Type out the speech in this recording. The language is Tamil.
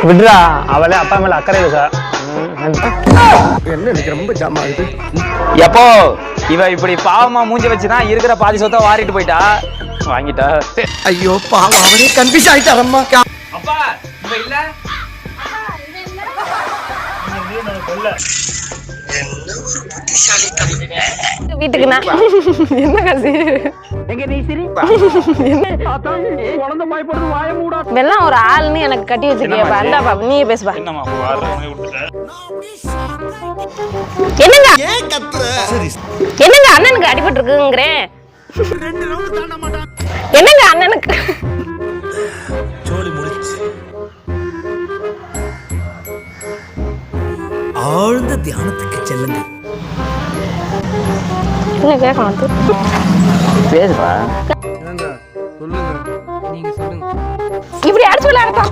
விடுறா, அவளே அப்பா மேல அக்கறை இல்லை சார். என்ன எனக்கு ரொம்ப ஜாம் ஆகுது. எப்போ இவ இப்படி பாவமா மூஞ்சி வச்சுனா இருக்கிற பாதி சொத்தை வாரிட்டு போயிட்டா வாங்கிட்டா. ஐயோ பாவம், அவரே கன்ஃபியூஸ் ஆயிட்டாரம்மா. அப்பா இவ இல்ல வீட்டுக்கு நான் என்ன காசு இதெல்லாம் ஒரு ஆள்னு எனக்கு கட்டி வச்சிருக்கியப்பா. அந்தாப்பா நீ பேசுப்பா. என்னங்க என்னங்க அண்ணனுக்கு அடிபட்டு இருக்குங்கிறேன். என்னங்க அண்ணனுக்கு ஆழ்ந்த தியானத்துக்கு செல்லுங்க. என்ன கேட்கணும் பேசுப்பா. இப்படி அடிச்சு விளையாடுறோம்.